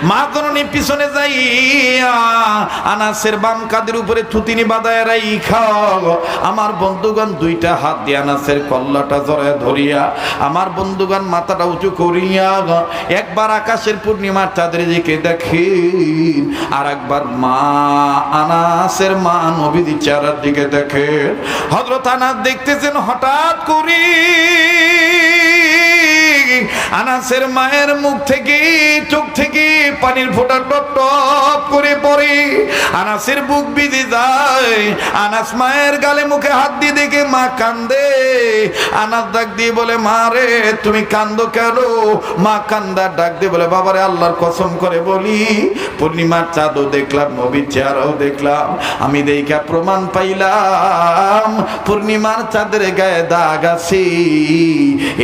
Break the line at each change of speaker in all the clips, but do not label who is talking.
মা জননী পিছনে যাইয়া আনাসের বাম কাঁধের উপরে থুতিনি বাঁধায় রাইখা আমার বন্ধুগণ দুইটা হাত দিয়ে আনাসের কল্লাটা জড়ায় ধরিয়া আমার বন্ধুগণ মাথাটা উঁচু করিয়া একবার আকাশের পূর্ণিমার চাঁদের দিকে দেখেন, আর একবার মা আনাসের মা নবীর চেহারার দিকে দেখেন। হযরত আনাস দেখতেছেন হঠাৎ করে আনাসের মায়ের মুখ থেকে চোখ থেকে পানির ফোঁটা টপ টপ করে পড়ে, আনাসের বুক ভিজে যায়। আনাস মায়ের গালে মুখে হাত দিয়ে দেখে মা কান্দে। আনাস ডাক দিয়ে বলে, মা রে তুমি কান্দো কেন? মা কান্দার ডাক দিয়ে বলে, বাবারে আল্লাহর কসম করে বলি, পূর্ণিমার চাঁদও দেখলাম, নবীর চেহারাও দেখলাম, আমি দেখা প্রমাণ পাইলাম পূর্ণিমার চাঁদের গায়ে দাগ আছে,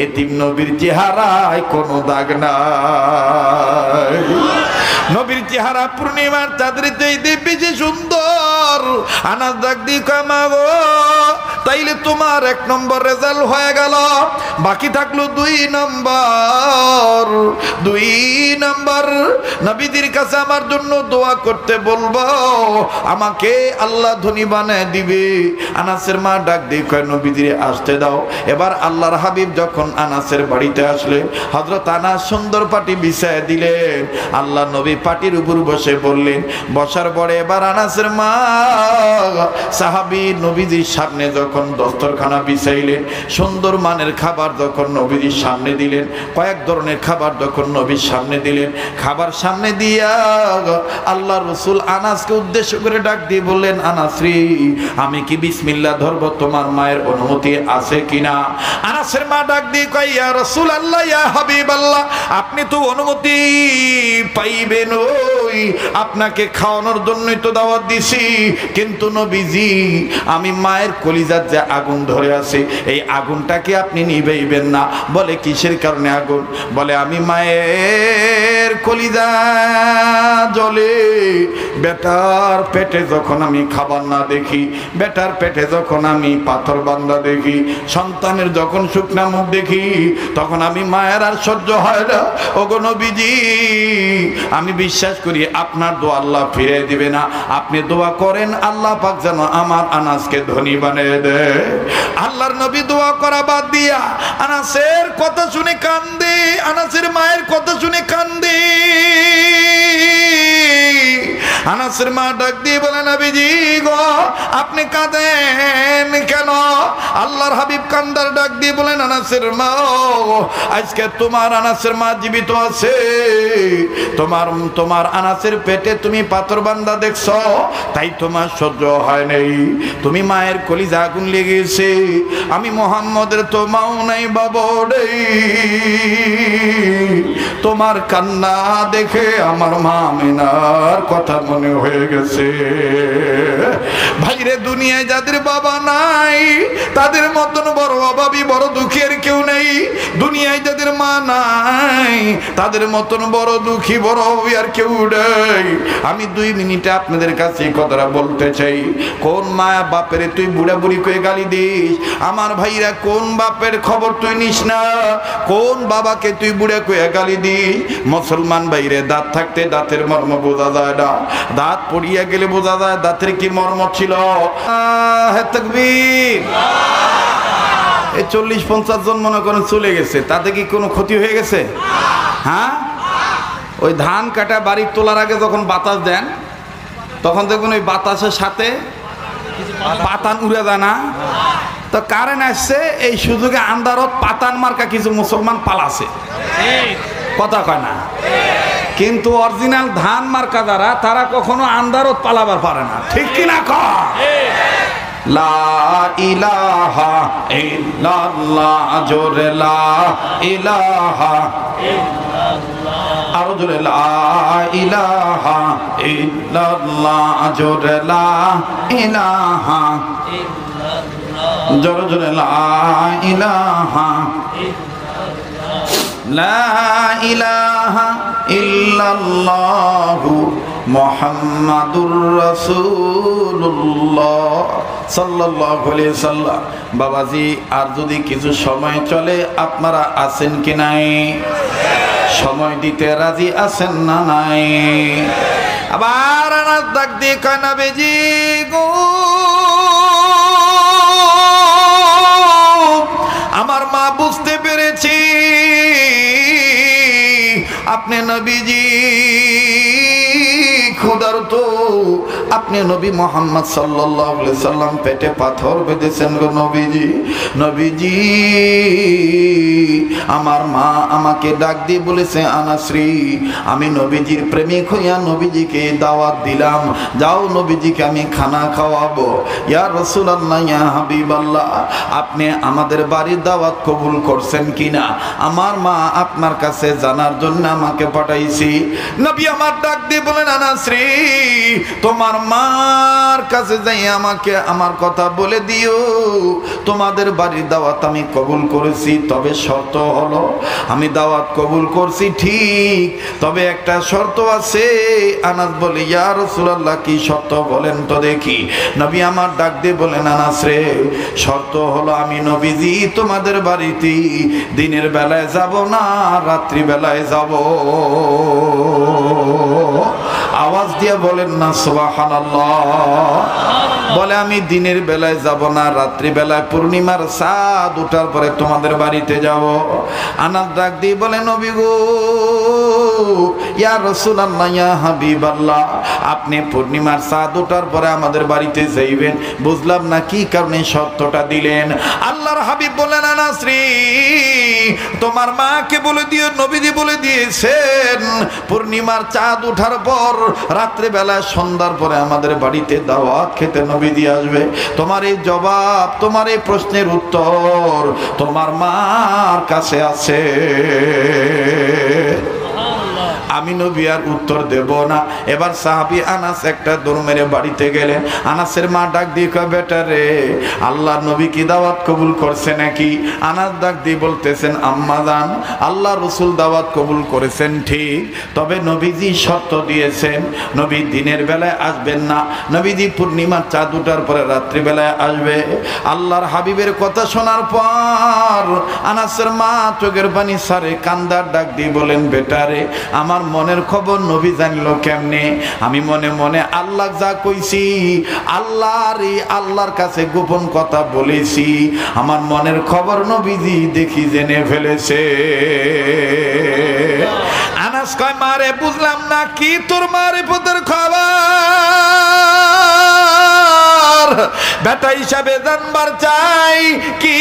এতিম নবীর চেহারায় কোনো দাগ নাই। নবীর চেহারা পূর্ণিমার চাঁদের চাইতে বেশি সুন্দর। আনাস ডাক দিয়ে কয়, মা গো তাইলে তোমার 1 নম্বর রেজাল্ট হয়ে গেল, বাকি থাকলো 2 নম্বর। 2 নম্বর নবীদের কাছে আমার জন্য দোয়া করতে বলবো, আমাকে আল্লাহ ধনী বানায় দিবে। আনাসের মা ডাক দিয়ে কয়, নবীদের আসতে দাও। এবার আল্লাহর হাবিব যখন আনাসের বাড়িতে আসলেন, হযরত আনাস সুন্দর পাটি বিছায় দিলেন। আল্লাহ নবী পাটির উপর বসে বললেন। বসার পরে এবার আনাসের মা সাহাবী নবীজির সামনে যখন দস্তরখানা বিছাইলেন, সুন্দর মানের খাবার যখন নবীজির সামনে দিলেন, কয়েক ধরনের খাবার যখন নবীর সামনে দিলেন, খাবার সামনে দিয়া আল্লাহ রাসূল আনাসকে উদ্দেশ্য করে ডাক দিয়ে বললেন, আনাস রে আমি কি বিসমিল্লাহ ধরব, তোমার মায়ের অনুমতি আছে কিনা? আনাসের মা ডাক দিয়ে কয়, ইয়া রাসূলুল্লাহ, ইয়া হাবিবাল্লাহ, আপনি তো অনুমতি পাইবেন, ওই আপনাকে খাওয়ানোর জন্যই তো দাওয়াত দিছি, কিন্তু নবীজি আমি মায়ের কলিজার যে আগুন ধরে আছে এই আগুনটাকে আপনি নিভাইবেন না। বলে কিসের কারণে আগুন? বলে আমি মায়ের কলিজা জ্বলে বেটার পেটে যখন আমি খাবার না দেখি, বেটার পেটে যখন আমি পাথর বান্ধা দেখি, সন্তানের যখন শুকনা মুখ দেখি, তখন আমি মায়ের আর সহ্য হয় না। ওগো নবীজি আমি বিশ্বাস করি আপনার দোয়া আল্লাহ ফিরে দিবে না, আপনি দোয়া করেন আল্লাহ পাক যেন আমার আনাসকে ধনী বানিয়ে দেয়। আল্লাহর নবী দোয়া করা বাদ দিয়া আনাসের কথা শুনে কান্দে, আনাসের মায়ের কথা শুনে কান্দে। আনাসের মা ডাক দিয়ে বলে, নবীজি গো আপনি কাঁদেন কেন? আল্লাহর হাবিব কান্দার ডাক দিয়ে বলেন, আনাসের মা আজকে তোমার আনাসের মা জীবিত আছে, তোমার আনাসের পেটে তুমি পাথর বান্ধা দেখছো, তাই তোমার সহ্য হয় নাই, তুমি মায়ের কলিজা আগুন লেগেছে। আমি মুহাম্মদের তো মাও নাই বাবা নেই, তোমার কান্না দেখে আমার মা আমিনার কথা মনে হয়ে গেছে। ভাইরে দুনিয়ায় যাদের বাবা নাই তাদের মতন বড় অভাবী বড় দুঃখের কেউ নেই, দুনিয়ায় যাদের মা নাই তাদের মতন বড় দুঃখী বড় অভাবী আর কেউ নেই। আমি 2 মিনিটে আপনাদের কাছে কথাটা বলতে চাই, কোন মা বাপের তুই বুড়া বুড়ি করে গালি দিস? আমার ভাইরা কোন বাপের খবর তুই নিস না? কোন বাবাকে তুই বুড়া করে গালি দিস? মুসলমান ভাইরে দাঁত থাকতে দাঁতের মর্ম বোঝা যায় না, দাঁত পড়িয়া গেলে বোঝা যায় দাঁতের কি মর্ম ছিল। তাকবীর। এই 40-50 জন মনে করেন চলে গেছে, তাতে কি কোনো ক্ষতি হয়ে গেছে? হ্যাঁ, ওই ধান কাটা বাড়ি তোলার আগে যখন বাতাস দেন তখন দেখবেন ওই বাতাসের সাথে পাতান উড়ে যায় না? তো কারেন্ট আসছে এই সুযোগে আন্দারত পাতান মার্কা কিছু মুসলমান পালাছে, কথা কয় না। কিন্তু অরিজিনাল ধান মার্কা যারা তারা কখনো আন্দারত পালাবার পারে না, ঠিক কিনা কয়? লা ইলাহা ইল্লাল্লাহ, জোরে লা ইলাহা ইল্লাল্লাহ, আরো জোরে লা ইলাহা ইল্লাল্লাহ, জোরে লা ইলাহা ইল্লাল্লাহ, জোরে জোরে লা ইলাহা ইল্লাল্লাহ, লা ইলাহা ইল্লাল্লাহু মুহাম্মাদুর রাসূলুল্লাহ সাল্লাল্লাহু আলাইহি সাল্লাম। বাবাজি আর যদি কিছু সময় চলে আপনারা আছেন কি নাই? সময় দিতে রাজি আছেন না নাই? আবার আনাস ডাক দিয়ে কয় নবীজি গো, আমার মা বুঝতে পেরেছি আপনি নবীজি ক্ষুধার্ত, আপনি নবী মুহাম্মদ সাল্লাল্লাহু আলাইহি সাল্লাম পেটে পাথর বেঁধেছেন গো নবীজি। নবীজি আমার মা আমাকে ডাক দিয়ে বলেছে আনাসরি, আমি নবীজির প্রেমিক হইয়া নবীজিকে দাওয়াত দিলাম, যাও নবীজিকে আমি খানা খাওয়াবো। ইয়া রাসূলুল্লাহ, ইয়া হাবিবাল্লাহ, আপনি আমাদের বাড়ির দাওয়াত কবুল করছেন কিনা আমার মা আপনার কাছে জানার জন্য আমাকে পাঠাইছি। নবী আমার ডাক দিয়ে বলেন আনাসরি, তোমার মার কাছে যাই আমাকে আমার কথা বলে দিও, তোমাদের বাড়ির দাওয়াত আমি কবুল করেছি, তবে শর্ত হলো, আমি দাওয়াত কবুল করছি ঠিক, তবে একটা শর্ত আছে। আনাস বলে ইয়া রাসূলুল্লাহ, কি শর্ত বলেন তো দেখি। নবী আমার ডাক দিয়ে বলেন আনাস রে, শর্ত হলো আমি নবীজি তোমাদের বাড়িতে দিনের বেলায় যাব না, রাত্রি বেলায় যাব। আওয়াজ দিয়ে বলেন না সুবহানাল্লাহ। বলে আমি দিনের বেলায় যাব না, রাত্রি বেলায় পূর্ণিমার চাঁদ ওঠার পরে তোমাদের বাড়িতে যাব। আনাস ডাক দিয়ে বলে নবী গো, ইয়া রাসূলুল্লাহ, ইয়া হাবিবাল্লাহ, আপনি পূর্ণিমার চাঁদ ওঠার পরে আমাদের বাড়িতে যাইবেন, বুঝলাম না কি কারণে শর্তটা দিলেন। আল্লাহর হাবিব বলেন আনাস রে, তোমার মাকে বলে দিও নবীজি বলে দিয়েছেন পূর্ণিমার চাঁদ ওঠার পর রাত্রে বেলায় সন্ধ্যার পরে আমাদের বাড়িতে দাওয়াত খেতে নবীজি আসবে। তোমার এই জবাব, তোমার এই প্রশ্নের উত্তর তোমার মার কাছে আছে। আমি নবী আর উত্তর দেব না। এবার সাহাবী আনাস একটা দৌড় মেরে বাড়িতে গেলেন। আনাসের মা ডাক দিয়ে কয় বেটা রে, আল্লাহ নবী কি দাওয়াত কবুল করছে নাকি? আনাস ডাক দিয়ে বলতেছেন আম্মা জান, আল্লাহ রসুল দাওয়াত কবুল করেছেন ঠিক, তবে নবীজি শর্ত দিয়েছেন নবী দিনের বেলায় আসবেন না, নবীজি পূর্ণিমার চাঁদ ওঠার পরে রাত্রিবেলায় আসবে। আল্লাহর হাবিবের কথা শোনার পর আনাসের মা চোখের পানি সারে কান্দার ডাক দিয়ে বলেন বেটা রে, আমার মনের খবর নবী জানলো কেমনে? আমি মনে মনে আল্লাহ যা কইছি, আল্লাহর কাছে গোপন কথা বলেছি, আমার মনের খবর নবীজি দেখি জেনে ফেলেছে। আনাস কয় মারে বুঝলাম না, কি তোর মারে পদের খবর? বেটা হিসাবে জানবার চাই কি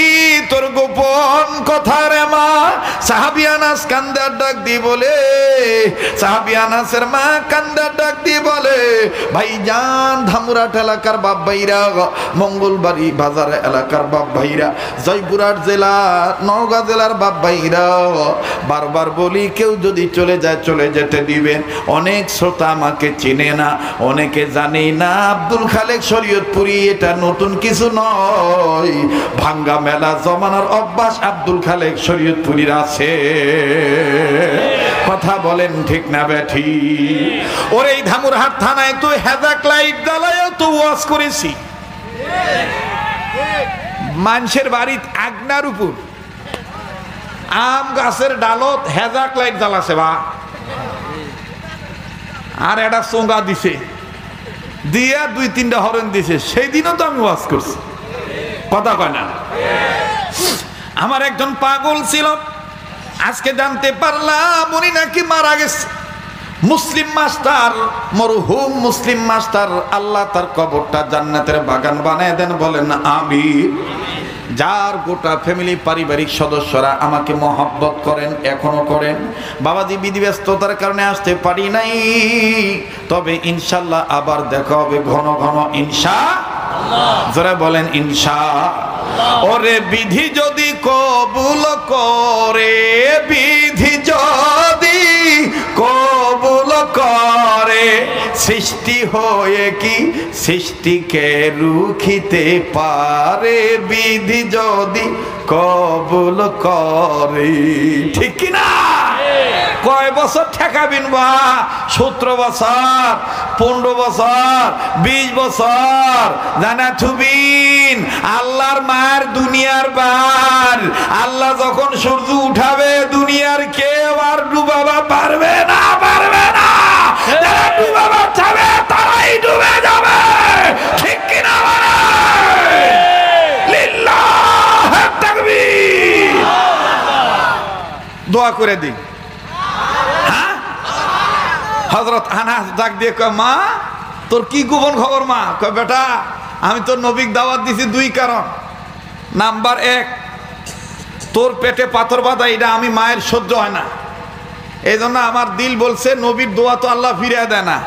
তোর গোপন কথা রে মা? সাহাবী আনাস কান্দার ডাক দিয়ে বলে, সাহাবী আনাসের মা কান্দার ডাক দিয়ে বলে, ভাইজান ধামুরাট এলাকার বাপ ভাইরা, মঙ্গলবাড়ি বাজার এলাকার বাপ ভাইরা, জয়পুরহাট জেলা নওগাঁ জেলার বাপ ভাইরা, বারবার বলি কেউ যদি চলে যায় চলে যেতে দিবেন। অনেক শ্রোতা আমাকে চিনে না, অনেকে জানে না আব্দুল খালেক শরীয়তপুরি এটা নতুন কিছু নয়, ভাঙ্গা মেলা জমানার অভ্যাস আব্দুল খালেক শরীয়তপুরির আছে। কথা বলেন ঠিক না বেঠি? ওরে এই ধামুরহাট থানায় তো হেজাক লাইট জ্বালায়ও তো ওয়াজ করেছি, মানুষের বাড়ির আগনার উপর আম গাছের ডালত হেজাক লাইট জ্বালাছে বা, আর একটা চোঙ্গা দিছে, দিয়া 2-3টা হরন দিছে, সেই দিনও তো আমি ওয়াজ করছি। কথা কয় না? আমার একজন পাগল ছিল, আজকে জানতে পারলাম উনি নাকি মারা গেছে। মুসলিম মাস্টার, মরহুম মুসলিম মাস্টার, আল্লাহ তার কবরটা জান্নাতের বাগান বানায় দেন, বলেন আমিন। যার গোটা ফ্যামিলি পারিবারিক সদস্যরা আমাকে মহব্বত করেন, এখনো করেন। বাবাজি বিধিব্যস্ততার কারণে আসতে পারি নাই, তবে ইনশাল্লাহ আবার দেখা হবে ঘন ঘন ইনশাআল্লাহ। যারা বলেন ইনশাআল্লাহ। ওরে বিধি যদি কবুল করে, বিধি যদি কবুল করে, সৃষ্টি হয়ে কি সৃষ্টিকে রুখিতে পারে? বিধি যদি কবুল করে, ঠিক কিনা? কয় বছর ঠেকাবিন বা? 17 বছর, 15 বছর, 20 বছর জানা থুবিন। আল্লাহর মার দুনিয়ার বার, আল্লাহ যখন সূর্য উঠাবে দুনিয়ার কেউ আর ডুবাবে করে দিই। হ্যাঁ, হযরত আনাস ডাক দিয়ে কয়, মা তোর কি গোপন খবর? মা কয়, বেটা আমি তোর নবীকে দাওয়াত দিছি দুই কারণ। নাম্বার এক, তোর পেটে পাথর বাঁধা এটা আমি মায়ের সহ্য হয় না, এই জন্য আমার দিল বলছে নবীর দোয়া তো আল্লাহ ফিরিয়ে দেয় না,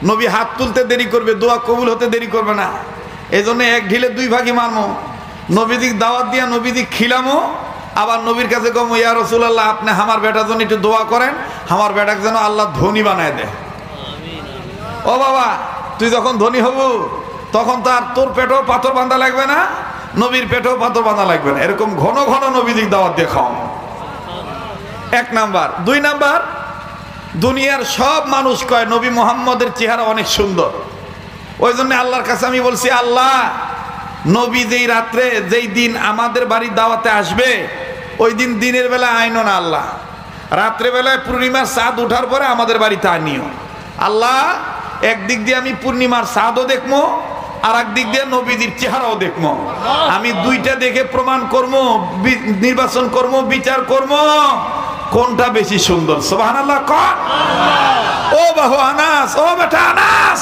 নবী হাত তুলতে দেরি করবে, দোয়া কবুল হতে দেরি করবে না, এই জন্য এক ঢিলে দুই ভাগই মারমো। নবীদিক দাওয়াত দিয়া নবীদিক খিলামো, আবার নবীর কাছে কমো, ইয়া রাসূলুল্লাহ আপনি আমার বেটার জন্য একটু দোয়া করেন, আমার বেটাকে যেন আল্লাহ ধনী বানায় দেয়। ও বাবা, তুই যখন ধনী হব তখন তো আর তোর পেটেও পাথর বাঁধা লাগবে না, নবীর পেটেও পাথর বাঁধা লাগবে না। এরকম ঘন ঘন নবীদিক দাওয়াত দিয়ে খাও। এক নাম্বার। দুই নাম্বার, দুনিয়ার সব মানুষ কয় নবী মুহাম্মদের চেহারা অনেক সুন্দর, ওই জন্য আল্লাহর কাছে আমি বলছি, আল্লাহ নবী যেই রাত্রে যেই দিন আমাদের বাড়ির দাওয়াতে আসবে ওই দিন দিনের বেলা আইনো না আল্লাহ, রাত্রে বেলায় পূর্ণিমার চাঁদ উঠার পরে আমাদের বাড়িতে আনিও আল্লাহ। একদিক দিয়ে আমি পূর্ণিমার চাঁদও দেখবো, আর একদিক দিয়ে নবীজির চেহারাও দেখবো, আমি দুইটা দেখে প্রমাণ করবো, নির্বাচন করবো, বিচার করবো কোনটা বেশি সুন্দর। সুবহানাল্লাহ। ও বাহু আনাস, ও বেটা আনাস,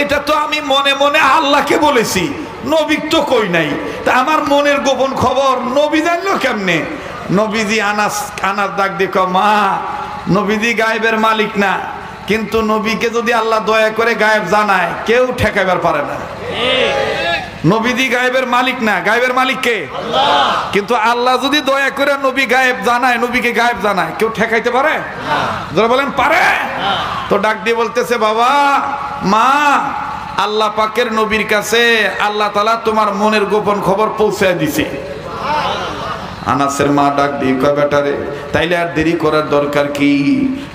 এটা তো আমি মনে মনে আল্লাহকে বলেছি, নবীক তো কই নাই, তা আমার মনের গোপন খবর নবী জানলো কেমনে? নবীজি আনাস ডাক দিয়ে কয়, মা নবীজি গায়েবের মালিক না, কিন্তু নবীকে যদি আল্লাহ দয়া করে গায়েব জানায় কেউ ঠেকাইবার পারে না। নবীজি গায়েবের মালিক না, গায়েবের মালিক কে? আল্লাহ। কিন্তু আল্লাহ যদি দয়া করে নবী গায়েব জানায়, নবীকে গায়েব জানায়, কেউ ঠেকাইতে পারে? যারা বলেন পারে। তো ডাক দিয়ে বলতেছে, বাবা মা আল্লাহ পাকের নবীর কাছে আল্লাহ তাআলা তোমার মনের গোপন খবর পৌঁছে দিছে। আনাসের মা ডাক দিয়ে কয়, বেটা রে তাইলে আর দেরি করার দরকার কি?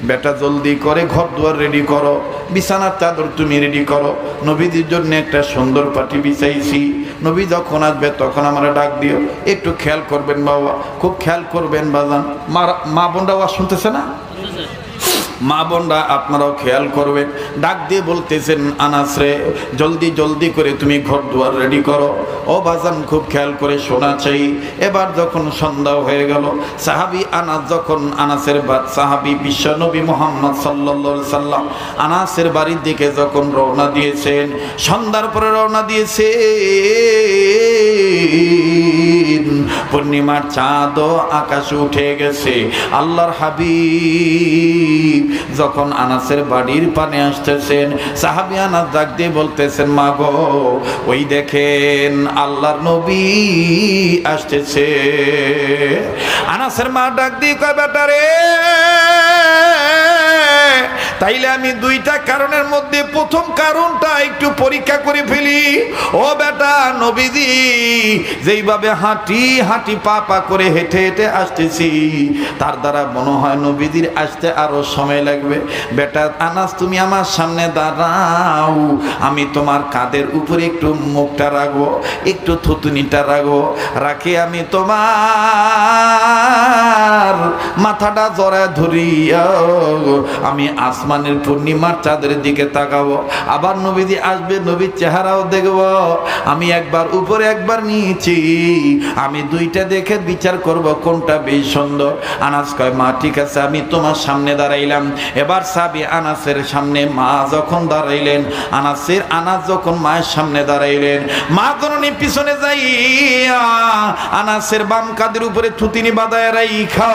বেটা জলদি করে ঘর দুয়ার রেডি করো, বিছানার চাদর তুমি রেডি করো, নবীজির জন্য একটা সুন্দর পাটি বিছাইছি, নবী যখন আসবে তখন আমরা ডাক দিও, একটু খেয়াল করবেন বাবা, খুব খেয়াল করবেন বাজান। মা বোনরা ওয়াজ শুনতেছে না? মা বোনরা আপনারাও খেয়াল করবেন। ডাক দিয়ে বলতেছেন, আনাস রে জলদি জলদি করে তুমি ঘর দুয়ার রেডি করো। ও বাজান খুব খেয়াল করে শোনা চাই। এবার যখন সন্ধ্যা হয়ে গেল, সাহাবী আনাস যখন আনাসের সাহাবী বিশ্ব নবী মুহাম্মদ সাল্লাল্লাহু আলাইহি সাল্লাম আনাসের বাড়ির দিকে যখন রওনা দিয়েছেন, সন্ধ্যার পরে রওনা দিয়েছে, পূর্ণিমার চাঁদও আকাশে উঠে গেছে। আল্লাহর হাবিব যখন আনাসের বাড়ির পানে আসতেছেন, সাহাবী আনাস ডাক দিয়ে বলতেছেন, মা গো ওই দেখেন আল্লাহর নবী আসতেছে। আনাসের মা ডাক দিয়ে কয়, বেটা রে তাইলে আমি দুইটা কারণের মধ্যে প্রথম কারণটা একটু পরীক্ষা করে ফেলি। ও বেটা নবীজি যেইভাবে হাঁটি হাঁটি পা পা করে হেঁটে হেঁটে আসতেছি, তার দ্বারা মনে হয় নবীজির আসতে আরো সময় লাগবে। বেটা আনাস তুমি আমার সামনে দাঁড়াও, আমি তোমার কাঁধের উপরে একটু মুখটা রাখবো, একটু থুতুনিটা রাখবো, রাখে আমি তোমার মাথাটা জড়ায় ধরিয়া আমি আসমানের পূর্ণিমার চাঁদের দিকে তাকাবো। আবার নবীজি আসবে, নবীর চেহারাও দেখবো, আমি একবার উপরে একবার নিচে, আমি দুইটা দেখে বিচার করব কোনটা বেশি সুন্দর। আনাস কয়, মা ঠিক আছে আমি তোমার সামনে দাঁড়াইলাম। এবার সাহাবী আনাসের সামনে মা যখন দাঁড়াইলেন, আনাস যখন মায়ের সামনে দাঁড়াইলেন, মা জননী পিছনে যাইয়া আনাসের বাম কাঁধের উপরে থুতিনি বাঁধায় রাইখা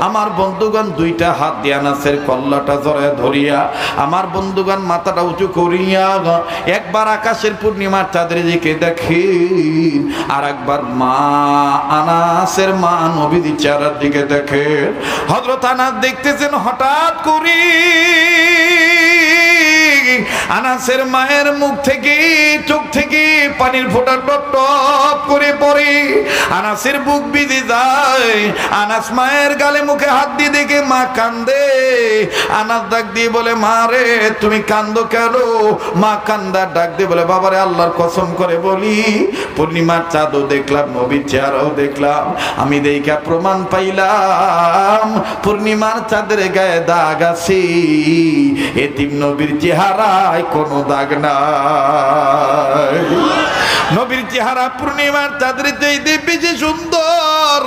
আমার বন্ধুগণ দুইটা হাত দিয়ে আনাসের কল্লাটা জড়ায় ধরিয়া, আমার বন্ধুগণ মাথাটা উঁচু করিয়া একবার আকাশের পূর্ণিমার চাঁদের দিকে দেখে, আর একবার মা আনাসের মা নবীর চেহারার দিকে দেখে। হযরত আনাস দেখতেছেন হঠাৎ করে আনাসের মায়ের মুখ থেকে চোখ থেকে পানির ফোঁটা টপ টপ করে পড়ে, আনাসের বুক ভিজে যায়। আনাস মায়ের গালে মুখে হাত দিয়ে দেখে মা কান্দে। আনাস ডাক দিয়ে বলে, মা রে তুমি কান্দো কেন? মা কান্দার ডাক দিয়ে বলে, বাবারে আল্লাহর কসম করে বলি, পূর্ণিমার চাঁদও দেখলাম, নবীর চেহারাও দেখলাম, আমি দেখা প্রমাণ পাইলাম পূর্ণিমার চাঁদের গায়ে দাগ আছে, এতিম নবীর চেহারায় কোনো দাগ নাই। নবীর চেহারা পূর্ণিমার চাঁদের চাইতে বেশি সুন্দর।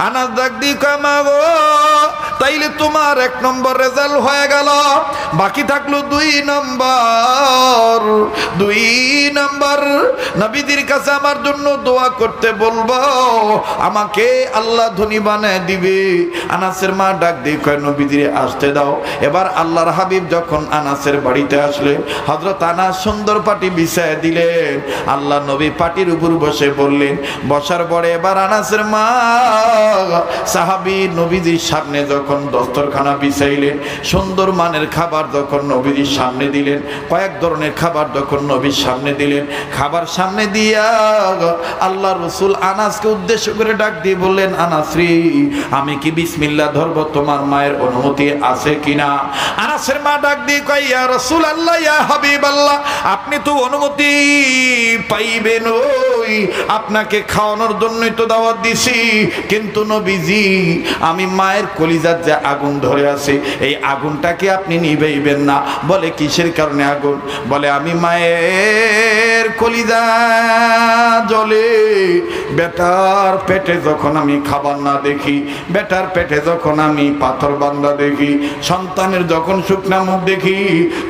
আনাস ডাক দিয়ে কয়, মা গো তাইলে তোমার 1 নম্বর রেজাল্ট হয়ে গেল। বাকি থাকলো 2 নম্বর। নবীদের কাছে আমার জন্য দোয়া করতে বলবো, আমাকে আল্লাহ ধনী বানায় দিবে। আনাসের মা ডাক দিয়ে কয় নবীদের আসতে দাও। এবার আল্লাহর হাবিব যখন আনাসের বাড়িতে আসলেন, হযরত আনাস সুন্দর পাটি বিছায় দিলেন। আল্লাহ নবী পাটির উপর বসে বললেন। বসার পরে এবার আনাসের মা সাহাবী নবীজির সামনে যখন দস্তরখানা বিছাইলেন, সুন্দর মানের খাবার যখন নবীজির সামনে দিলেন, কয়েক ধরনের খাবার যখন নবীর সামনে দিলেন, খাবার সামনে দিয়া আল্লাহ রাসূল আনাসকে উদ্দেশ্য করে ডাক দিয়ে বললেন, আনাস রে, আমি কি বিসমিল্লাহ ধরব? তোমার মায়ের অনুমতি আছে কিনা? আনাসের মা ডাক দিয়ে কয়, ইয়া রাসূলুল্লাহ, ইয়া হাবিবাল্লাহ, আপনি তো অনুমতি পাইবেন, ওই আপনাকে খাওয়ানোর জন্যই তো দাওয়াত দিছি। কিন্তু নবীজি, আমি মায়ের কলিজার যে আগুন ধরে আছে, এই আগুনটাকে আপনি নিভাইবেন না। বলে কিসের কারণে আগুন? বলে আমি মায়ের কলিজা জ্বলে বেটার পেটে যখন আমি খাবার না দেখি, বেটার পেটে যখন আমি পাথর বান্ধা দেখি, সন্তানের যখন শুকনা মুখ দেখি,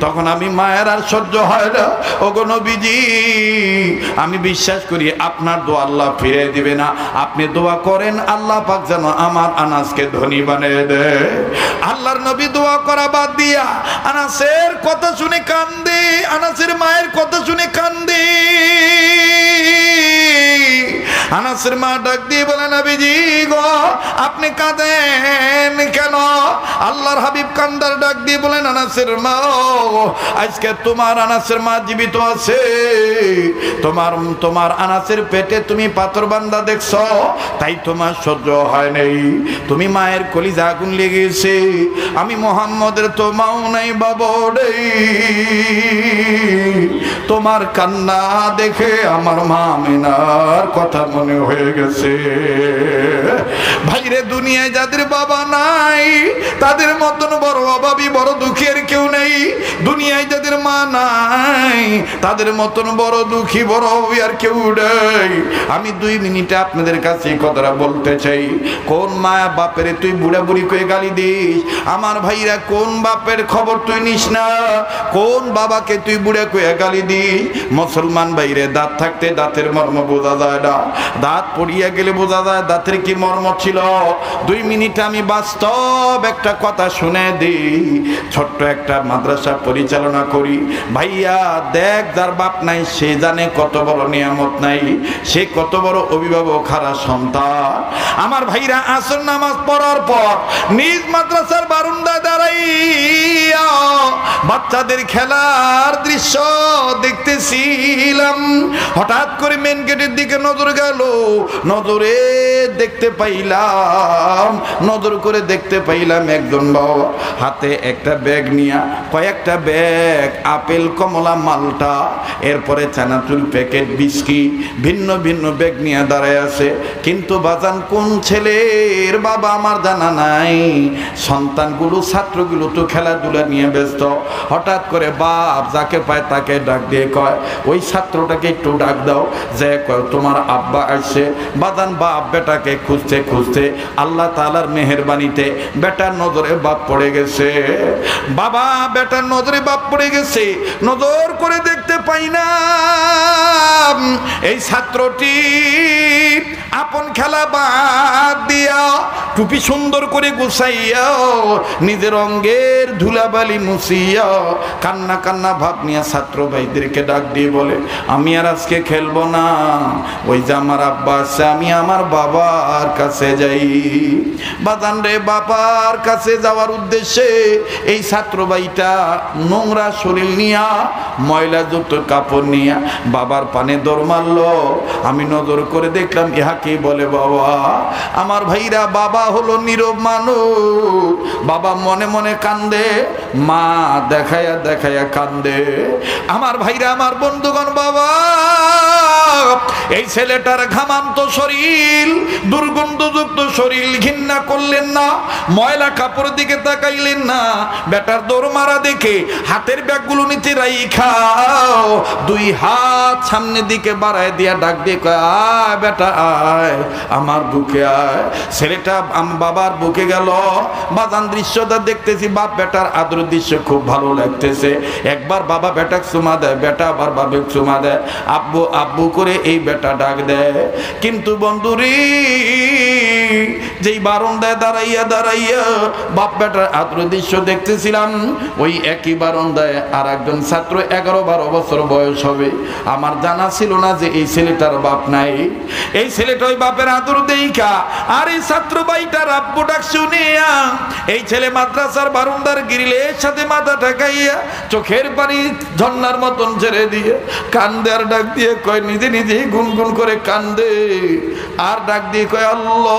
তখন আমি মায়ের আর সহ্য হয় না। ওগো নবীজি, আমি বিশ্বাস করি আপনার দোয়া আল্লাহ ফিরে দিবে না। আপনি দোয়া করেন আল্লাহ পাক যেন আমার আনাসকে ধনী বানিয়ে দেয়। আল্লাহর নবী দোয়া করা বাদ দিয়া আনাসের কথা শুনে কান্দে, আনাসের মায়ের কথা শুনে কান্দে। আনাসের মা ডাক দিয়ে বলে, নবীজি গো, আপনি কাঁদেন কেন? আল্লাহর হাবিব কান্দার ডাক দিয়ে বলেন, আনাসের মা, আজকে তোমার আনাসের মা জীবিত আছে, তোমার আনাসের পেটে তুমি পাথর বান্ধা দেখছো, তাই তোমার সহ্য হয় নাই। তুমি মায়ের কলিজা আগুন লেগেছে। আমি মুহাম্মদের তো মাও নাই, বাবা নেই। তোমার কান্না দেখে আমার মা আমিনার কথা মনে হয়ে গেছে। ভাইরে, দুনিয়ায় যাদের বাবা নাই, তাদের মতন বড় অভাবী, বড় দুঃখের কেউ নেই। দুনিয়ায় যাদের মা নাই, তাদের মতন বড় দুঃখী, বড় অভাবী আর কেউ নেই। আমি 2 মিনিটে আপনাদের কাছে এই কথাটা বলতে চাই। কোন মা বাপের তুই বুড়া বুড়ি করে গালি দিস? আমার ভাইরা, কোন বাপের খবর তুই নিস না? কোন বাবাকে তুই বুড়া করে গালি দিস? মুসলমান ভাইরে, দাঁত থাকতে দাঁতের মর্ম বোঝা যায় না, দাঁত পড়িয়া গেলে বোঝা যায় দাঁতের কি মর্ম ছিল। 2 মিনিটে আমি বাস্তব একটা কথা শুনে দিই। ছোট্ট একটা মাদ্রাসা পরিচালনা করি। ভাইয়া দেখ, যার বাপ নাই সে জানে কত বড় নিয়ামত নাই, সে কত বড় অভিভাবক হারা সন্তান। আমার ভাইরা, আসর নামাজ পড়ার পর নিজ মাদ্রাসার বারান্দায় দাঁড়াইয়া বাচ্চাদের খেলার দৃশ্য দেখতেছিলাম। হঠাৎ করে মেন গেটের দিকে নজর গেল, নজরে দেখতে পাইলাম, নজর করে দেখতে পাইলাম একজন বাবা হাতে একটা ব্যাগ নিয়া, কয়েকটা ব্যাগ, আপেল, কমলা, মালটা, এরপরে চানাচুর প্যাকেট, বিস্কিট, ভিন্ন ভিন্ন ব্যাগ নিয়ে দাঁড়ায় আছে। কিন্তু বাজান, কোন ছেলের বাবা আমার জানা নাই। সন্তানগুলো, ছাত্রগুলো তো খেলাধুলা নিয়ে ব্যস্ত। হঠাৎ করে বাপ যাকে পায় তাকে ডাক দিয়ে কয়, ওই ছাত্রটাকে একটু ডাক দাও। যে কয়, তোমার আব্বা আসছে। বাজান, বাপ বেটাকে খুঁজতে খুঁজতে আল্লাহ তাআলার মেহেরবানিতে বেটার নজরে বাপ পড়ে গেছে। বাবা বেটার নজরে বাপ পড়ে গেছে। নজর করে দেখতে পাই না এই ছাত্রটি আপন খেলা বাদ দিয়া, টুপি সুন্দর করে গুছাইয়া, নিজের অঙ্গের ধুলাবালি মুছিয়া, কান্না কান্না ভাব নিয়ে ছাত্র ভাইদেরকে ডাক দিয়ে বলে, আমি আর আজকে খেলবো না। ওই যে আমার আব্বা আছে, আমি আমার বাবার কাছে যাই। বাজান রে, বাবার কাছে যাওয়ার উদ্দেশ্যে এই ছাত্র ভাইটা নোংরা শরীর নিয়া, ময়লা যুক্ত কাপড় নিয়া বাবার পানে দৌড় মারলো। আমি নজর করে দেখলাম, ইহাকে বলে বাবা। আমার ভাইরা, বাবা হলো নীরব মানুষ। বাবা মনে মনে কান্দে, মা দেখায়া দেখায়া কান্দে। আমার ভাইরা, আমার বন্ধুগণ, বাবা এই ছেলেটার ঘামান্ত শরীর, দুর্গন্ধযুক্ত শরীর ঘৃণা করলেন না, ময়লা কাপড়ের দিকে তাকাইলেন না। বেটার দৌড় মারা দেখে হাতের ব্যাগগুলো নিচে রাইখা দুই হাত সামনের দিকে বাড়ায় দিয়া ডাক দিয়ে কয়, আয় বেটা আয়, আমার বুকে আয়। ছেলেটা বাবার বুকে গেল। বাজান দৃশ্যটা দেখতেছি, বাপ বেটার আদর দৃশ্য খুব ভালো লাগতেছে। একবার বাবা বেটাকে চুমা দেয়, বেটা আবার বাবাকে চুমা দেয়, আব্বু আব্বু করে এই বেটা ডাক দেয়। কিন্তু বন্ধুরি, যেই বারান্দায় দাঁড়াইয়া দাঁড়াইয়া বাপ বেটার আদর দৃশ্য দেখতেছিলাম, ওই একই বারান্দায় আর একজন ছাত্র 11-12 বছর বয়স হবে। আমার জানা ছিল না যে এই ছেলেটার বাপ নাই। এই ছেলেটা ওই বাপের আদর দেইখা আর এই ছাত্র ভাইটার আব্বু ডাক শুনিয়া এই ছেলে মাদ্রাসার বারান্দার গ্রিলের সাথে মাথা ঠেকাইয়া চোখের পানি ঝর্ণার মতন ছেড়ে দিয়ে কান্দে আর ডাক দিয়ে কয়, নিজে নিজে গুনগুন করে কান্দে আর ডাক দিয়ে কয়, আল্লাহ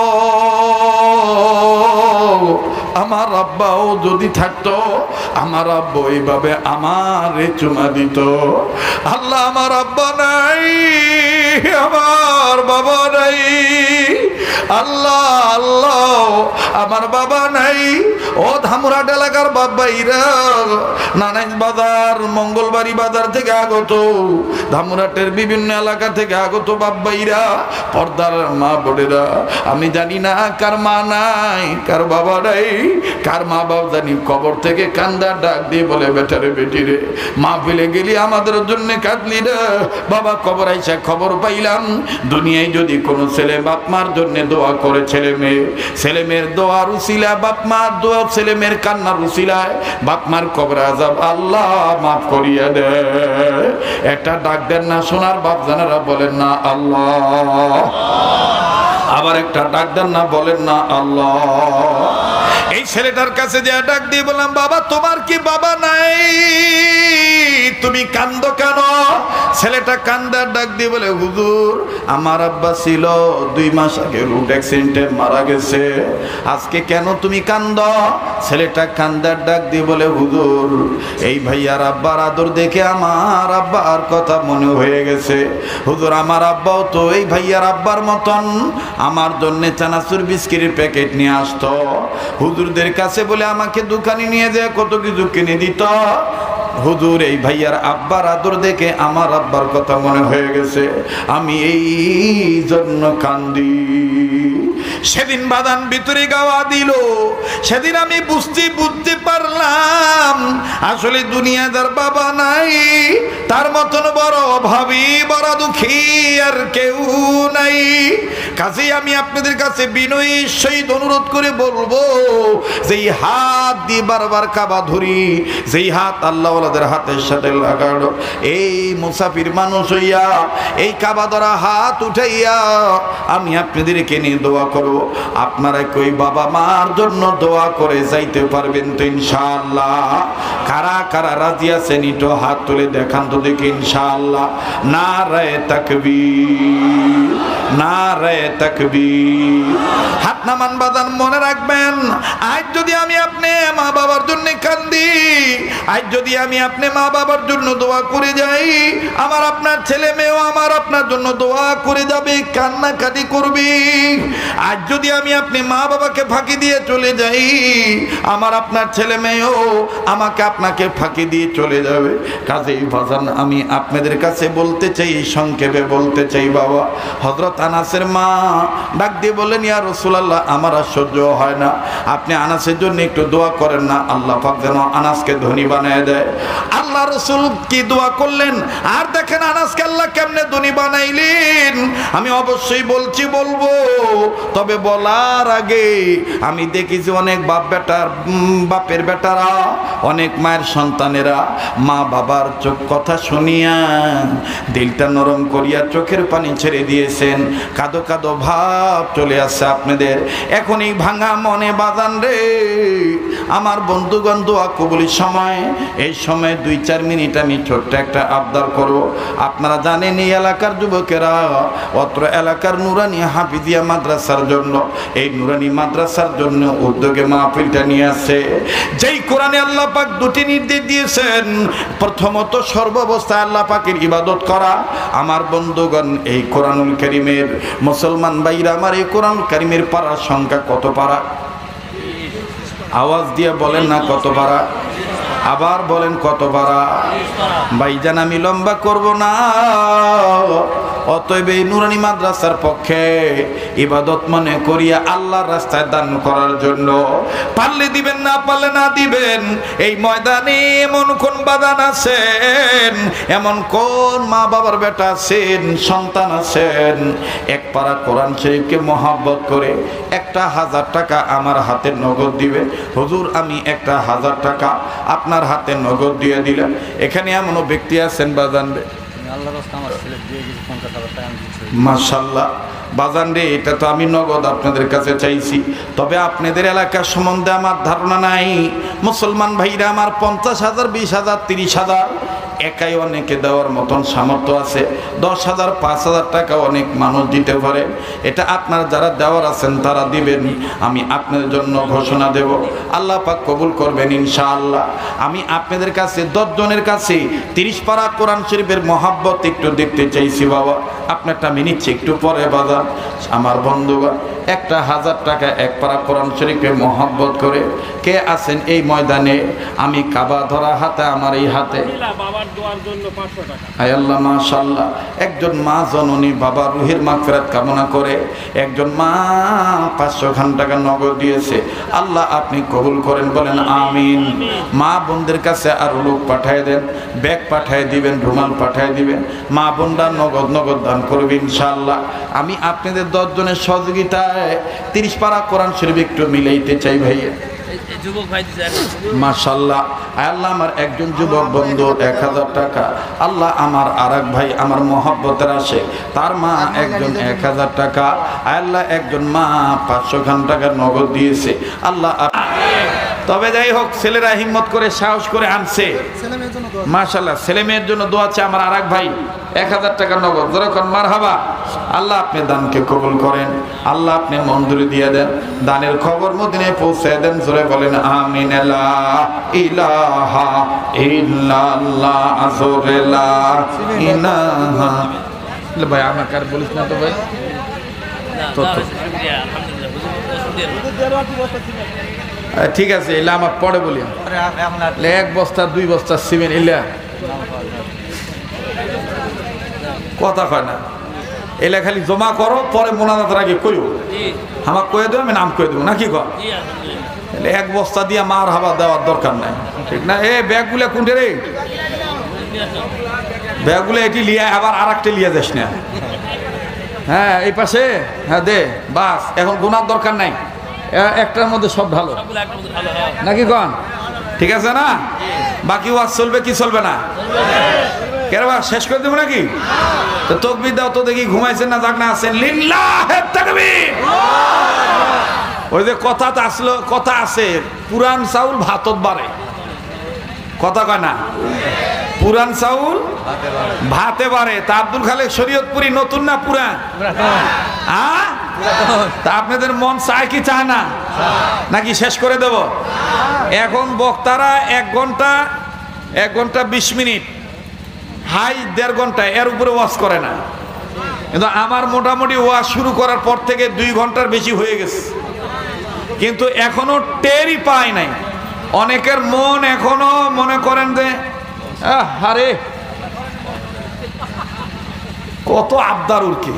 আমার আব্বাও যদি থাকতো, আমার আব্বা এইভাবে আমার চুমা দিত। আল্লাহ আমার আব্বা নাই, আমার বাবা নাই, আল্লাহ আল্লাহ আমার বাবা নাই। ও ধামরাট এলাকার বাবাইরা, নারায়ণ বাজার মঙ্গলবাড়ি বাজার থেকে আগত, ধামরাটের বিভিন্ন এলাকা থেকে আগত বাবাইরা, পর্দার মা বোনেরা, আমি জানি না কার মা নাই, কার বাবা নাই, কার মা বাবা জানি কবর থেকে কান্দার ডাক দিয়ে বলে, বেটারে বেটিরে মা ফেলে গেলি আমাদের জন্য কাঁদলি না। বাবা কবর আইসা খবর পাইলাম, দুনিয়ায় যদি কোনো ছেলে বাপ মার জন্য দোয়া করে, ছেলে মেয়ের দোয়ার উসিলা, বাপ মার দোয়া ছেলে মেয়ের কান্নার উসিলায় বাপ মার কবর আযাব আল্লাহ মাফ করিয়া দেয়। একটা ডাক দেন না সোনার বাপ জানারা, বলেন না আল্লাহ। আবার একটা ডাক দেন না, বলেন না আল্লাহ। এই ছেলেটার কাছে যে ডাক দিয়ে বললাম, বাবা তোমার কি বাবা নাই, তুমি কান্দো কেন? ছেলেটা কান্দার ডাক দিয়ে বলে, হুজুর আমার আব্বা ছিল 2 মাস আগে রোড অ্যাক্সিডেন্টে মারা গেছে, আজকে কেন তুমি কান্দো? ছেলেটা কান্দার ডাক দিয়ে বলে, হুজুর এই ভাইয়ার আব্বার আদর দেখে আমার আব্বার কথা মনে হয়ে গেছে। হুজুর আমার আব্বাও তো এই ভাইয়ার আব্বার মতন আমার জন্য চানাচুর বিস্কিটের প্যাকেট নিয়ে আসতো, হুজুরদের কাছে বলে আমাকে দোকানে নিয়ে যায় কত কিছু কিনে দিত। হুজুর এই ভাইয়ার আব্বার আদর দেখে আমার আব্বার কথা মনে হয়ে গেছে, আমি এই জন্য কান্দি। সেদিন বাদান ভিতরে গাওয়া দিল, সেদিন আমি বুঝতে পারলাম আসলে দুনিয়াদার বাবা নাই, তার মতন বড় অভাবী বড় দুঃখী আর কেউ নাই। কাজেই আমি আপনাদের কাছে বিনয়ী সহিত অনুরোধ করে বলবো, যেই হাত দিয়ে বারবার কাবা ধরি, যেই হাত আল্লাহ ওয়ালাদের হাতের সাথে লাগানো, এই মুসাফির মানুষ হইয়া এই কাবা ধরা হাত উঠাইয়া আমি আপনাদেরকে নিয়ে দোয়া করব। আপনারা কই বাবা মার জন্য দোয়া করে যাইতে পারবেন তো ইনশাআল্লাহ? কারা কারা রাজি আছেন একটু হাত তুলে দেখান তো দেখি ইনশাআল্লাহ। নারায়ে তাকবীর, নারায়ে তাকবীর। হাত নামান বাজান, মনে রাখবেন আজ যদি আমি আপনি মা বাবার জন্য কান্দি, আজ যদি আমি আপনি মা বাবার জন্য দোয়া করে যাই, আমার আপনার ছেলে মেয়েও আমার আপনার জন্য দোয়া করে যাবে, কান্নাকাটি করবে। আজ যদি আমি আপনি মা বাবাকে ফাঁকি দিয়ে চলে যাই, আমার আপনার ছেলে মেয়েও আমাকে আপনাকে ফাঁকি দিয়ে চলে যাবে। কাজেই বাজান আমি আপনাদের কাছে বলতে চাই, সংক্ষেপে বলতে চাই, বাবা হযরত আনাসের মা ডাক দিয়ে বলেন, ইয়া রাসূলুল্লাহ আমার আর সহ্য হয় না, আপনি আনাসের জন্য একটু দোয়া করেন না, আল্লাহ পাক যেন আনাসকে ধনী বানায় দেয়। আল্লাহ রাসূল কি দোয়া করলেন, আর দেখেন আনাসকে আল্লাহ কেমনে ধনী বানাইলেন। আমি অবশ্যই বলবো, তবে বলার আগে আমি দেখেছি অনেক বাপের বেটারা, অনেক মায়ের সন্তানেরা মা বাবার চোখ কথা শুনিয়া দিলটা নরম করিয়া চোখের পানি ছেড়ে দিয়েছেন, কাঁদো কাঁদো ভাব চলে আসছে আপনাদের। এখন এই ভাঙা মনে বাজান রে আমার বন্ধুগণ, দোয়া কবুলের সময়, এই সময় 2-4 মিনিট আমি ছোট্ট একটা আবদার করব। আপনারা জানেন এই এলাকার যুবকেরা অত্র এলাকার নুরানি হাফিজিয়া মাদ্রাসার জন্য, এই নুরানি মাদ্রাসার জন্য উদ্যোগে মাহফিলটা নিয়ে আসছে। যেই কোরআনে আল্লাহ পাক 2টি নির্দেশ দিয়েছেন, প্রথমত সর্বাবস্থায় আল্লাহ পাকের ইবাদত করা। আমার বন্ধুগণ এই কোরআনুল কারীমের মুসলমান ভাইরা আমার, এই কোরআনুল কারীমের পারার সংখ্যা কত পারা? আওয়াজ দিয়ে বলেন না কত পারা? আবার বলেন কত পারা? ভাইজান আমি লম্বা করব না, অতএব এই নুরানি মাদ্রাসার পক্ষে ইবাদত মনে করিয়া আল্লাহর রাস্তায় দান করার জন্য পারলে দিবেন, না পারলে না দিবেন। এই ময়দানে এমন কোন বাদান আছেন, এমন কোন মা বাবার বেটা আছেন, সন্তান আছেন, এক পারা কোরআন শরীফকে মহব্বত করে 1,000 টাকা আমার হাতে নগদ দিবে। হুজুর আমি 1,000 টাকা আপনার হাতে নগদ দিয়ে দিলাম। এখানে এমনও ব্যক্তি আছেন বাজান রে, মাশাআল্লাহ বাজান রে, এটা তো আমি নগদ আপনাদের কাছে চাইছি, তবে আপনাদের এলাকার সম্বন্ধে আমার ধারণা নাই। মুসলমান ভাইরা আমার 50,000, 20,000, 30,000 একাই অনেকে দেওয়ার মতন সামর্থ্য আছে। 10,000, 5,000 টাকা অনেক মানুষ দিতে পারে। এটা আপনার যারা দেওয়ার আছেন তারা দিবেন, আমি আপনাদের জন্য ঘোষণা দেব, আল্লাহ পাক কবুল করবেন ইনশাআল্লাহ। আমি আপনাদের কাছে 10 জনের কাছে 30 পারা কোরআন শরীফের মহব্বত একটু দেখতে চাইছি বাবা। আপনারটা আমি নিচ্ছি একটু পরে বাজার। আমার বন্ধুগণ 1,000 টাকা এক পারা কোরআন শরীফে মহব্বত করে কে আছেন এই ময়দানে? আমি কাবা ধরা হাতে, আমার এই হাতে আয় আল্লাহ মাশাআল্লাহ। একজন মা জননী বাবা রুহের মাগফিরাত কামনা করে একজন মা 500 টাকা নগদ দিয়েছে। আল্লাহ আপনি কবুল করেন, বলেন আমিন। মা বোনদের কাছে আর লোক পাঠিয়ে দেন, ব্যাগ পাঠিয়ে দিবেন, রুমাল পাঠিয়ে দিবেন। মা বোনরা নগদ নগদ দান করবে ইনশাআল্লাহ। আমি আপনাদের 10 জনের সহযোগিতায় 30 পারা কোরআন শরীফ একটু মিলাইতে চাই ভাইয়া। মাশাআল্লাহ। আল্লাহ আমার একজন যুবক বন্ধু 1,000 টাকা, আল্লাহ আমার আরেক ভাই আমার মহব্বতের আসে তার মা একজন 1,000 টাকা, আল্লাহ একজন মা 500 টাকা নগদ দিয়েছে। আল্লাহ তবে যাই হোক ছেলেরা হিম্মত করে সাহস করে আনছে মাশাআল্লাহ। ছেলে মেয়ের জন্য দোয়া আছে আমার আরেক ভাই 1,000 টাকা নগদ, যেরকম মারহাবা। আল্লাহ আপনি দানকে কবুল করেন, আল্লাহ আপনি মঞ্জুরি দিয়ে দেন, দানের খবর মদিনায় পৌঁছে দেন। জোরে বলেন আমিন। লা ইলাহা ইল্লাল্লাহ, জোরে লা ইলাহা। ভাই আমাকে আর বলিস না তো ভাই, ঠিক আছে এলা আমার পরে বলি। 1 বস্তা 2 বস্তা সিমেন্ট এলা কথা কয় না, এলা খালি জমা করো, পরে মোনাজাতের আগে কইও, আমার কয়ে দেবো, আমি নাম কয়ে দেবো নাকি কর। 1 বস্তা দিয়ে মার হাবা দেওয়ার দরকার নাই, ঠিক না? এ ব্যাগগুলা কোনটে রে? ব্যাগগুলো এটি লিয়া আবার আর একটা লিয়া যাস না। হ্যাঁ এই পাশে, হ্যাঁ দে বাস, এখন গোনার দরকার নাই, একটার মধ্যে সব ভালো নাকি কন? ঠিক আছে না? বাকি ওয়াজ চলবে কি চলবে না? কেন শেষ করে দেবো নাকি? তো তাকবীর দাও তো দেখি, ঘুমাইছেন না জাগনা আছেন? লিল্লাহে তাকবীর। ওই যে কথা আসলো, কথা আছে পুরান চাউল ভাতত বাড়ে, কথা কয় না? পুরান চাউল ভাতে বাড়ে। তা আব্দুল খালেক শরীয়তপুরি নতুন না পুরান? তা আপনাদের মন চায় কি চায় না? নাকি শেষ করে দেব? এখন বক্তারা 1 ঘন্টা 20 মিনিট, হাই 1.5 ঘন্টা, এর উপরে ওয়াজ করে না। কিন্তু আমার মোটামুটি ওয়াজ শুরু করার পর থেকে 2 ঘন্টার বেশি হয়ে গেছে, কিন্তু এখনো টেরই পায় নাই। অনেকের মন এখনো মনে করেন যে আরে কত আবদার উরকি।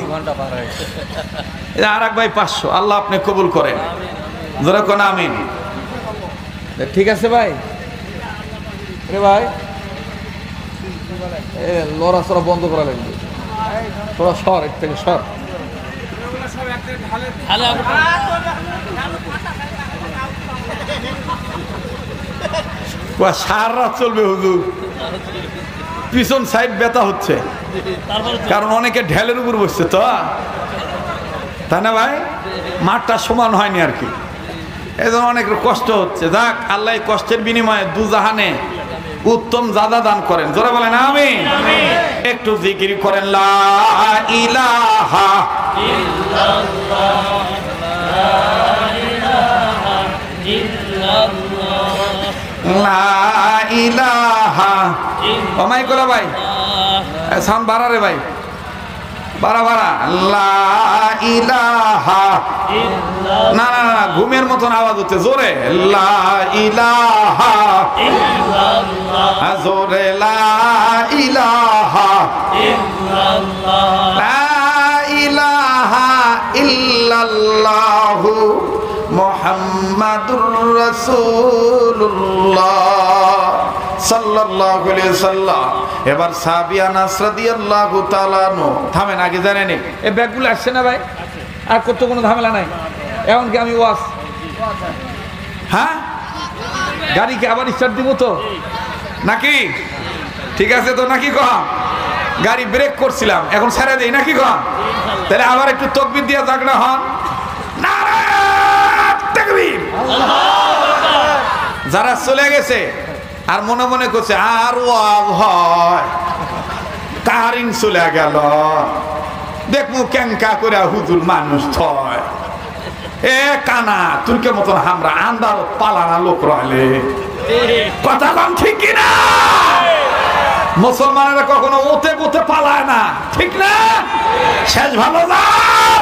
আর এক ভাই 500, আল্লাহ আপনি কবুল করেন, যেরকম আমিন। ঠিক আছে ভাই, রে ভাই লড়াচড়া বন্ধ করা লাগবে, তোরা সর এক থেকে সর। সারা রাত চলবে হুজুর, পিছন সাইড ব্যথা হচ্ছে, কারণ অনেকে ঢেলের উপর বসছে তো, তাই না ভাই? মাঠটা সমান হয়নি আর কি, এই জন্য অনেক কষ্ট হচ্ছে। যাক, আল্লাহ কষ্টের বিনিময়ে দুজাহানে উত্তম জাযা দান করেন। জোরে বলেন আমিন। একটু জিকির করেন লা ইলাহা ইল্লাল্লাহ, লা ইলাহা ইল্লাল্লাহ, লা ইলাহা। ও মাইক ওলা ভাই, সাউন্ড বাড়া রে ভাই, বাড়া বাড়া লা ইলাহা না না না ঘুমের মতন আওয়াজ হচ্ছে জোরে লা ইলাহা ইল্লাল্লাহ জোরে লা ইলাহা ইল্লাল্লাহ লা ইলাহা ইল্লাল্লাহু মুহাম্মাদুর রাসূলুল্লাহ সাল্লাল্লাহু আলাইহি ওয়াসাল্লাম। এবার সাহাবী আনাস রাদিয়াল্লাহু তাআলা আনহু থামেন, আগে জানেন এই ব্যাগগুলো আসছে না ভাই? আর কত কোনো ঝামেলা নাই। এখন কি আমি ওয়াজ হ্যাঁ গাড়িকে আবার স্টার্ট দিব তো নাকি? ঠিক আছে তো নাকি কম? গাড়ি ব্রেক করছিলাম এখন ছেড়ে দেই নাকি কম? তাহলে আবার একটু তাকবীর দিয়ে জাগনা হন। নারায়ে তাকবীর। যারা চলে গেছে আর মনে মনে করছে আর ওয়াজ হয় কারিন চলে গেল দেখমু কেঙ্কা করে হুজুর মানুষ থয় এ কানা তুরকে মতন আমরা আন্দার পালানা লোক রইলে কথা কম ঠিক কিনা? মুসলমানেরা কখনো ওতে গোতে পালায় না, ঠিক না? শেষ ভালো যাও।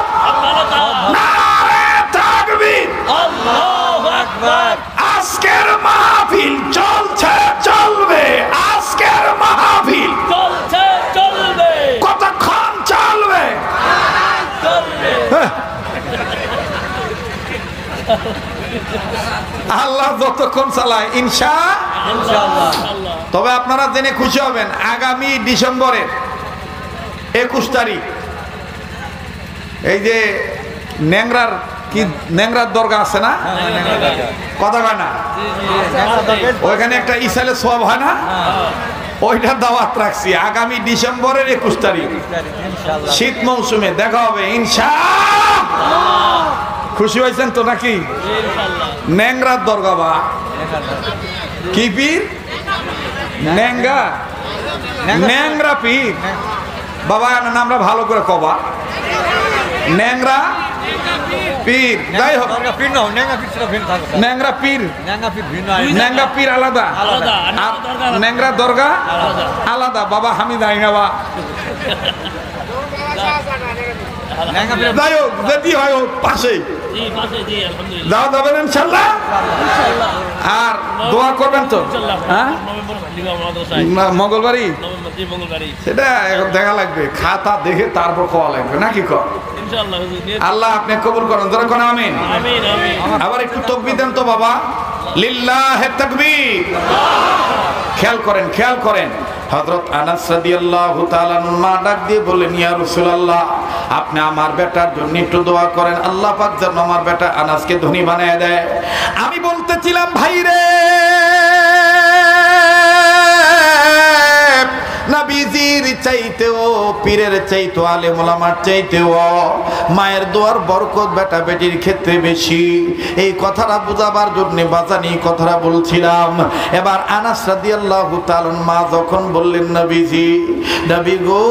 নারে তাকবীর, আল্লাহু আকবার। আজকের মাহফিল চলছে চলবে, আজকের মাহফিল চলছে চলবে। কতক্ষণ চলবে? আল্লাহ যতক্ষণ চালায় ইনশাআল্লাহ। তবে আপনারা জেনে খুশি হবেন আগামী ডিসেম্বরের 21 তারিখ এই যে ন্যাংরার কি ন্যাংরার দরগা আছে না, কথা কয় না, ওইখানে একটা ইসালে সওয়াব হয় না, ওইটার দাওয়াত রাখছি আগামী ডিসেম্বরের 21 তারিখ শীত মৌসুমে দেখা হবে ইনশাআল্লাহ। খুশি হয়েছেন তো নাকি? ন্যাংরার দরগা বা কি পীর? ন্যাংরা ন্যাংরা পীর বাবা নামরা ভালো করে কবা ন্যাংরা পীর। যাই হোক ন্যাংরা পীর, ন্যাংরা পীর আলাদা আর ন্যাংরা দরগা আলাদা। বাবা হামিদ আইনাবা যাই হোক যদি হয় পাশে যাওয়া যাবেন ইনশাআল্লাহ। আর দোয়া করবেন তো হ্যাঁ মঙ্গলবারই, সেটা এখন দেখা লাগবে, খাতা দেখে তারপর খাওয়া লাগবে নাকি কর। আল্লাহ আপনি কবুল করেন, ধরে কোন আমিন। আবার একটু তাকবীর দেন তো বাবা, লিল্লাহি তাকবীর। খেয়াল করেন খেয়াল করেন, হযরত আনাস রাদিয়াল্লাহু তাআলা মা ডাক দিয়ে বললেন ইয়া রাসূলুল্লাহ আপনি আমার বেটার জন্য একটু দোয়া করেন, আল্লাহ পাক যেন আমার বেটা আনাসকে ধনী বানায় দেয়। আমি বলতেছিলাম ভাই রে নবীজির চাইতেও পীরের চাইতেও আলেম ওলামার চাইতেও মায়ের দোয়ার বরকত বেটা বেটির ক্ষেত্রে বেশি। এই কথাটা বুঝাবার জন্য বাজানি কথাটা বলছিলাম। এবার আনাস রাদিয়াল্লাহু তাআলা মা যখন বললেন নবীজি নবী গো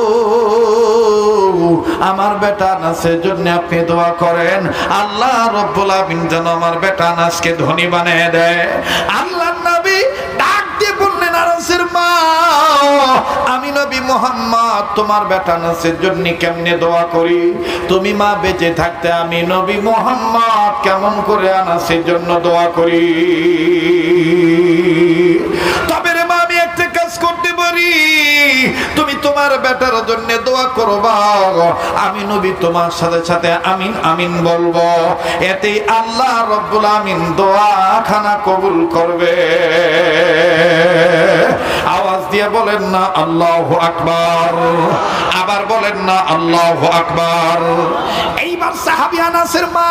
আমার বেটা আনাসের জন্য আপনি দোয়া করেন, আল্লাহ রাব্বুল আমিন যেন আমার বেটা আনাসকে ধনী বানিয়ে দেয়। আল্লাহর নবী ডাক দিয়ে বললেন আনাসের মা আমি নবী মুহাম্মদ তোমার বেটা আনাসের জন্য কেমনে দোয়া করি? তুমি মা বেঁচে থাকতে আমি নবী মুহাম্মদ কেমন করে আনাসের জন্য দোয়া করি? তবে রে মা আমি একটা কাজ করতে পারি, তুমি তোমার বেটার জন্য দোয়া করবা, আমি নবী তোমার সাথে সাথে আমিন আমিন বলবো, এতে আল্লাহ রাব্বুল আমিন দোয়া খানা কবুল করবে। আওয়াজ দিয়ে বলেন না আল্লাহু আকবার, আবার বলেন না আল্লাহু আকবার। এইবার সাহাবী আনাসের মা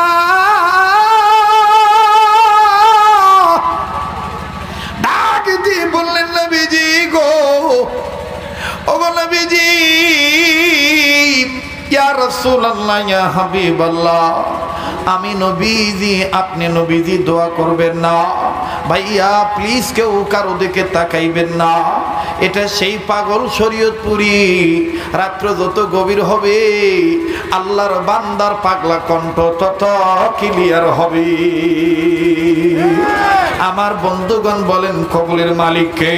ডাক দিয়ে বললেন নবীজি গো ও নবীজি ইয়া রাসূলুল্লাহ ইয়া হাবিবাল্লাহ আমি নবীজি আপনি নবীজি দোয়া করবেন না ভাইয়া প্লিজ কেউ কারো দিকে তাকাইবেন না, এটা সেই পাগল শরীয়তপুরি। রাত্র যত গভীর হবে আল্লাহর বান্দার পাগলা কণ্ঠ তত ক্লিয়ার হবে। আমার বন্ধুগণ বলেন কবুলের মালিক কে?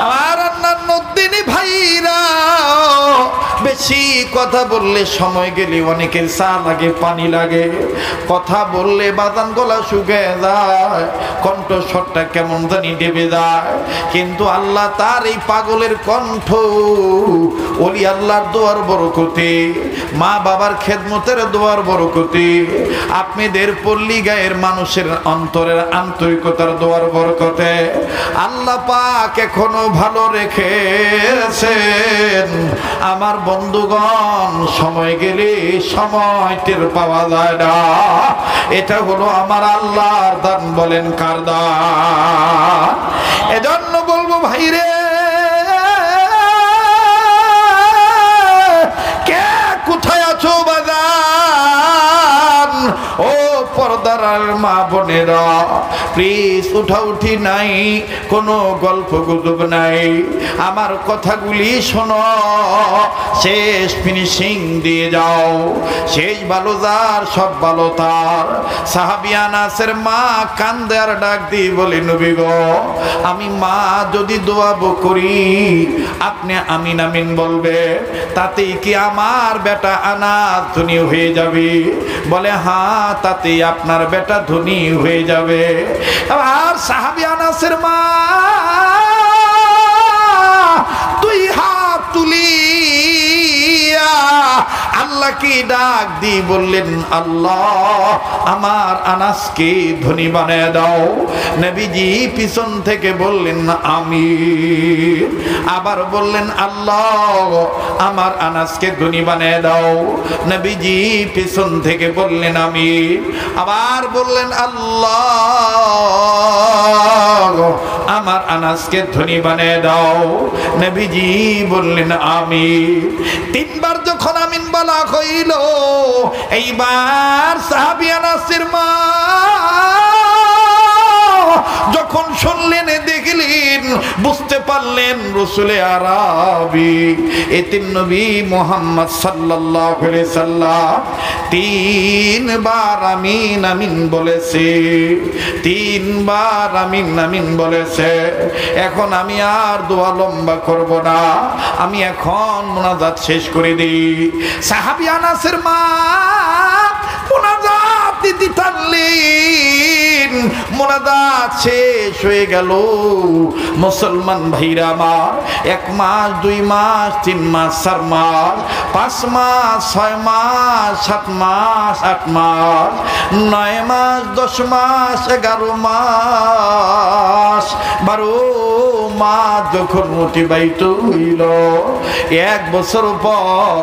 আমার অন্যান্য দিনী ভাইরা বেশি বেশি কথা বললে সময় গেলে অনেকের চা লাগে, পানি লাগে। কথা বললে বাদান গলা শুকিয়ে যায়, কণ্ঠস্বরটা কেমন জানি ডেবে যায়। কিন্তু আল্লাহ তার এই পাগলের কণ্ঠ ওলি আল্লাহর দোয়ার বরকতে, মা বাবার খেদমতের দোয়ার বরকতে, আপনাদের পল্লী গায়ের মানুষের অন্তরের আন্তরিকতার দোয়ার বরকতে আল্লাহ পাক এখনো ভালো রেখেছেন। আমার বন্ধুগণ, সময় গেলে সময় টের পাওয়া যায় না। এটা হলো আমার আল্লাহর দান। বলেন কার দান? এজন্য বলবো ভাইরে, কে কোথায় আছো বাজান? ও পর্দার মা বোনেরা, প্লিজ উঠাউঠি নাই, কোনো গল্প গুজব নাই, আমার কথাগুলি শোনো, শেষ ফিনিশিং দিয়ে যাও। শেষ ভালো যার, সব ভালো তার। সাহাবী আনাসের মা কান্দে আর ডাক দিয়ে বলে, নবী গো, আমি মা যদি দোয়াবো করি, আপনি আমিন আমিন বলবে, তাতেই কি আমার বেটা আনাস ধনী হয়ে যাবে? বলে হ্যাঁ, তাতেই আপনার বেটা ধনী হয়ে যাবে। আর সাহাবী আনাসের মা দুই হাত তুলিয়া আল্লাহকে ডাক দিয়ে বললেন, আল্লাহ আমার আনাসকে ধনী বানিয়ে দাও। নবীজি পিছন থেকে বললেন আমিন। আবার বললেন, আল্লাহ আমার আনাসকে ধনী বানিয়ে দাও। নবীজি পিছন থেকে বললেন আমিন। আবার বললেন, আল্লাহ আমার আনাসকে ধনী বানিয়ে দাও। নবীজি বললেন আমিন। তিনবার যখন আমিন বলা হইল, এইবার সাহাবী আনাসের মা যখন শুনলেন, দেখলেন, বুঝতে পারলেন রসুলে আরবি এতিম নবী মুহাম্মদ সাল্লাল্লাহু আলাইহি সাল্লাম তিনবার আমিন আমিন বলেছে, তিনবার আমিন আমিন বলেছে। এখন আমি আর দোয়া লম্বা করব না, আমি এখন মুনাজাত শেষ করে দিই। সাহাবী আনাসের মা মুনাজাত দিতে থাকলেন। মুনাজাত শেষ হয়ে গেল। মুসলমান ভাইরা আমার, 1 মাস 2 মাস 3 মাস 4 মাস 5 মাস 6 মাস 7 মাস 8 মাস 9 মাস 10 মাস 11 মাস 12 মাস যখন অতিবাহিত হইল, 1 বছর পর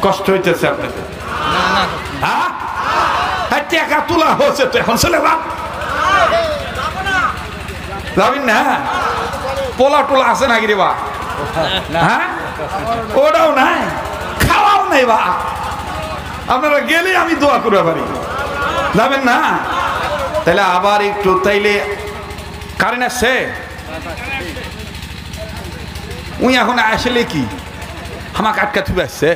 কষ্ট হইতেছে আপনাদের? হ্যাঁ, টাকা তোলা হয়েছে তো, এখন চলে যাবেন না? পোলা টোলা আছে নাকি রে বা? হ্যাঁ, ওটাও নাই, খাওয়াও নাই বা। আপনারা গেলে আমি দোয়া করতে পারি, যাবেন না? তাহলে আবার একটু, তাইলে কারেন্ট আসছে? উই এখন আসলে কি আমাকে আটকা থুবে আসছে?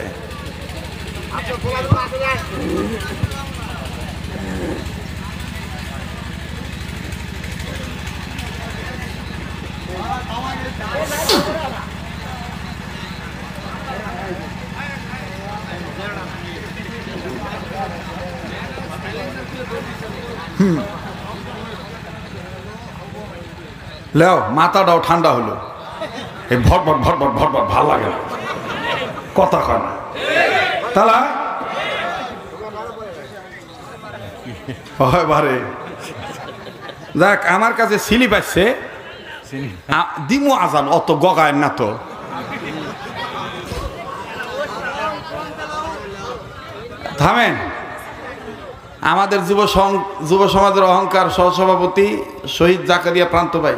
লেও মাথাটাও ঠান্ডা হলো। এই ভটভট ভটভট ভটভট ভাল লাগে না, কথা কয় না। তাহলে বারে যাক, আমার কাছে স্লিপ আসছে, দিমু আজান, অত গগায় না তো। থামেন। আমাদের যুব সমাজের অহংকার সহসভাপতি শহীদ জাকারিয়া প্রান্ত ভাই